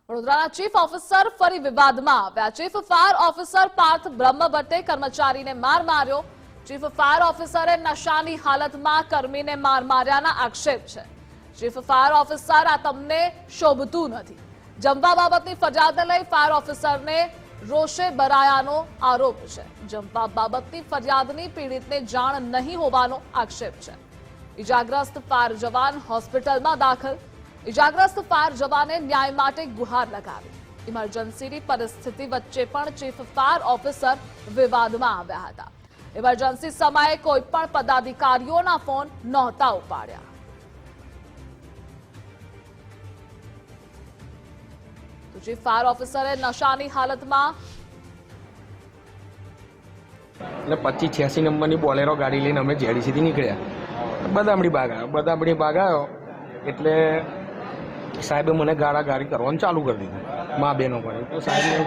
વડોદરાના chief officer ફરી વિવાદમાં આવ્યા। ચીફ ફાયર ઓફિસર પાર્થ બ્રહ્મભટ્ટે કર્મચારીને માર માર્યો। ચીફ ફાયર ઓફિસરે નશાની હાલતમાં કર્મીને માર માર્યાના આક્ષેપ છે। ચીફ ફાયર ઓફિસર આ તમને શોભતું નથી। જમવા બાબતની ફરિયાદને લઈ ફાયર ઓફિસરને રોષે ભરાયાનો આરોપ છે। જમવા બાબતની ફરિયાદની પીડિતને જાણ નહીં હોવાનો આક્ષેપ છે। ઇજાગ્રસ્ત ફાયર જવાન હોસ્પિટલમાં દાખલ। ઇજાગ્રસ્ત ફાયર જવાને ન્યાય માટે ગુહાર લગાવી। ઇમરજન્સીની પરિસ્થિતિ વચ્ચે પણ ચીફ ફાયર ઓફિસર વિવાદમાં આવ્યા હતા। ઇમરજન્સી સમયે કોઈ પણ પદાધિકારીઓના ફોન નહોતા ઉપાડ્યા। તો ચીફ ફાયર ઓફિસરે નશાની હાલતમાં 2586 નંબરની બોલેરો ગાડી લઈને અમે જેડીસીથી નીકળ્યા। બદામડી બાગ આવ્યો એટલે સાહેબે મને ગાડી કરવાનું ચાલુ કરી દીધું। મા બહેનો પર તો સાહેબને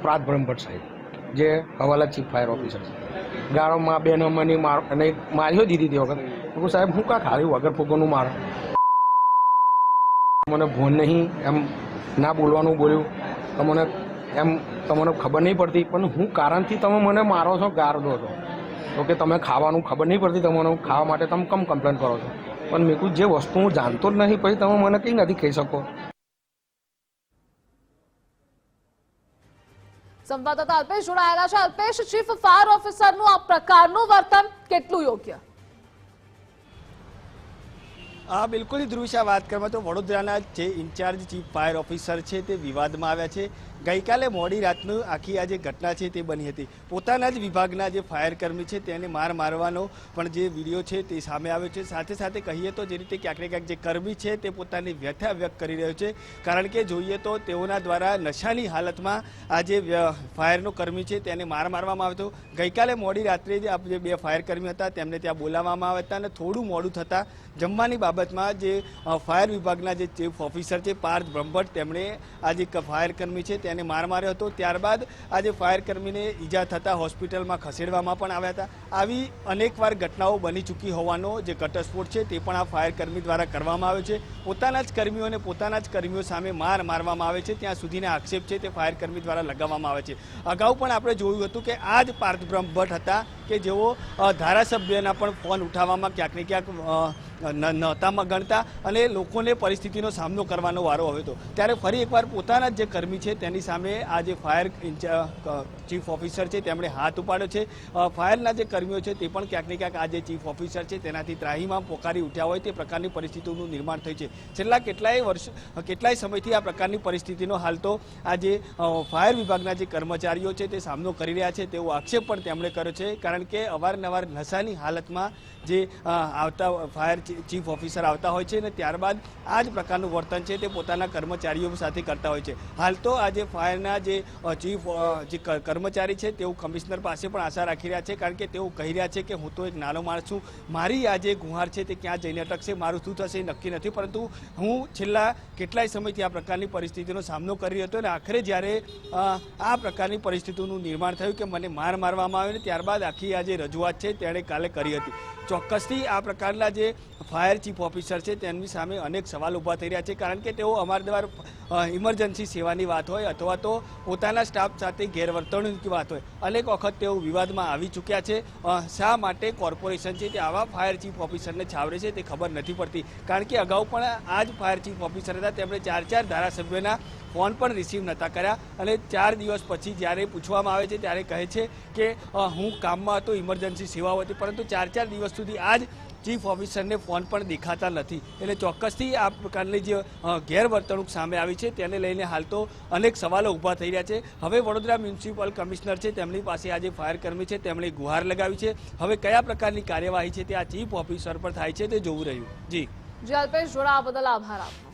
પ્રાત બ્રહ્મભટ્ટ સાહેબ જે હવાલા ચીફ ફાયર ઓફિસર છે ગાળો મા બહેનો મને માર્યો દીધી તે વખત તો સાહેબ હું કા ખાલી વગર ફૂગોનું મારો મને ભોન નહીં એમ ના બોલવાનું બોલ્યું તમને એમ તમને ખબર નહીં પડતી પણ હું કારણથી તમે મને મારો છો ગાર દો છો તો કે તમે ખાવાનું ખબર નહીં પડતી તમને ખાવા માટે તમે કમ કમ્પ્લેન કરો છો પણ મેં કોઈ જે વસ્તુ હું જાણતો જ નહીં પછી તમે મને કંઈ નથી કહી શકો। સંવાદદાતા અલ્પેશ જોડાયેલા છે। અલ્પેશ, ચીફ ફાયર ઓફિસરનું આ પ્રકારનું વર્તન કેટલું યોગ્ય? હા, બિલકુલ ધ્રુવિશા વાત કરવામાં તો વડોદરાના જે ઇન્ચાર્જ ચીફ ફાયર ઓફિસર છે તે વિવાદમાં આવ્યા છે। ગઈકાલે મોડી રાતનું આખી આ જે ઘટના છે તે બની હતી। પોતાના જ વિભાગના જે ફાયર કર્મી છે તેને માર મારવાનો પણ જે વિડીયો છે તે સામે આવ્યો છે। સાથે સાથે કહીએ તો જે રીતે ક્યાંક ને ક્યાંક જે કર્મી છે તે પોતાની વ્યથા વ્યક્ત કરી રહ્યો છે કારણ કે જોઈએ તો તેઓના દ્વારા નશાની હાલતમાં આ જે ફાયરનો કર્મી છે તેને માર મારવામાં આવ્યો હતો। ગઈકાલે મોડી રાત્રે જે બે ફાયર કર્મી હતા તેમને ત્યાં બોલાવવામાં આવ્યા હતા અને થોડું મોડું થતાં જમવાની બાબતમાં જે ફાયર વિભાગના જે ચીફ ઓફિસર છે પાર્થ બ્રહ્મભટ્ટ તેમણે આ જે ફાયર કર્મી છે તેને માર માર્યો હતો। ત્યારબાદ આજે ફાયર કર્મીને ઈજા થતાં હોસ્પિટલમાં ખસેડવામાં પણ આવ્યા હતા। આવી અનેકવાર ઘટનાઓ બની ચૂકી હોવાનો જે ઘટસ્ફોટ છે તે પણ આ ફાયર કર્મી દ્વારા કરવામાં આવ્યો છે। પોતાના જ કર્મીઓને પોતાના જ કર્મીઓ સામે માર મારવામાં આવે છે ત્યાં સુધીના આક્ષેપ છે તે ફાયર કર્મી દ્વારા લગાવવામાં આવે છે। અગાઉ પણ આપણે જોયું હતું કે આ જ પાર્થ બ્રહ્મભટ્ટ હતા કે જેઓ ધારાસભ્યના પણ ફોન ઉઠાવવામાં ક્યાંક ને ક્યાંક નહોતા ગણતા અને લોકોને પરિસ્થિતિનો સામનો કરવાનો વારો આવ્યો હતો। ત્યારે ફરી એકવાર પોતાના જ જે કર્મી છે તેની સામે આ જે ફાયર ચીફ ઓફિસર છે તેમણે હાથ ઉપાડ્યો છે। ફાયરના જે કર્મીઓ છે તે પણ ક્યાંક ને ક્યાંક આ જે ચીફ ઓફિસર છે તેનાથી ત્રાહીમામ પોકારી ઉઠ્યા હોય તે પ્રકારની પરિસ્થિતિનું નિર્માણ થયું છે। છેલ્લા કેટલાય સમયથી આ પ્રકારની પરિસ્થિતિનો હાલ તો આ જે ફાયર વિભાગના જે કર્મચારીઓ છે તે સામનો કરી રહ્યા છે તેવો આક્ષેપ પણ તેમણે કર્યો છે કારણ કે અવારનવાર નશાની હાલતમાં જે આવતા ફાયર ચીફ ઓફિસર આવતા હોય છે અને ત્યારબાદ આ જ પ્રકારનું વર્તન છે તે પોતાના કર્મચારીઓ સાથે કરતા હોય છે। હાલ તો આ જે ફાયરના જે ચીફ જે કર્મચારી છે તેઓ કમિશનર પાસે પણ આશા રાખી રહ્યા છે કારણ કે તેઓ કહી રહ્યા છે કે હું તો એક નાનો માણસ છું, મારી આ જે ગુહાર છે તે ક્યાં જઈને અટકશે, મારું શું થશે નક્કી નથી, પરંતુ હું છેલ્લા કેટલાય સમયથી આ પ્રકારની પરિસ્થિતિનો સામનો કરી રહ્યો હતો અને આખરે જ્યારે આ પ્રકારની પરિસ્થિતિનું નિર્માણ થયું કે મને માર મારવામાં આવ્યો ને ત્યારબાદ આખી આ જે રજૂઆત છે તેણે કાલે કરી હતી। ચોક્કસથી આ પ્રકારના જે ફાયર ચીફ ઓફિસર છે તેમની સામે અનેક સવાલ ઊભા થઈ રહ્યા છે કારણ કે તેઓ અવારનવાર ઇમરજન્સી સેવાની વાત હોય અથવા તો પોતાના સ્ટાફ સાથે ગેરવર્તણૂકની વાત હોય અનેક વખત તેઓ વિવાદમાં આવી ચૂક્યા છે। શા માટે કોર્પોરેશન છે તે આવા ફાયર ચીફ ઓફિસરને છાવરે છે તે ખબર નથી પડતી કારણ કે અગાઉ પણ આ જ ફાયર ચીફ ઓફિસર હતા તેમણે 4 ધારાસભ્યોના ફોન પણ રિસીવ નહોતા કર્યા અને 4 દિવસ પછી જ્યારે પૂછવામાં આવે છે ત્યારે કહે છે કે હું કામમાં હતો, ઇમરજન્સી સેવાઓ હતી, પરંતુ 4 દિવસ સુધી આ જ ચીફ ઓફિસરને ફોન પણ દેખાતા નથી। એટલે ચોક્કસથી આ પ્રકારની જે ગેરવર્તણૂક સામે આવી છે તેને લઈને હાલ તો અનેક સવાલો ઊભા થઈ રહ્યા છે। હવે વડોદરા મ્યુનિસિપલ કમિશનર છે તેમની પાસે આજે ફાયર કર્મી છે તેમણે ગુહાર લગાવી છે। હવે કયા પ્રકારની કાર્યવાહી છે તે આ ચીફ ઓફિસર પર થાય છે તે જોવું રહ્યું। જી અલ્પેશ, જોડાવા બદલ આભાર આપનો।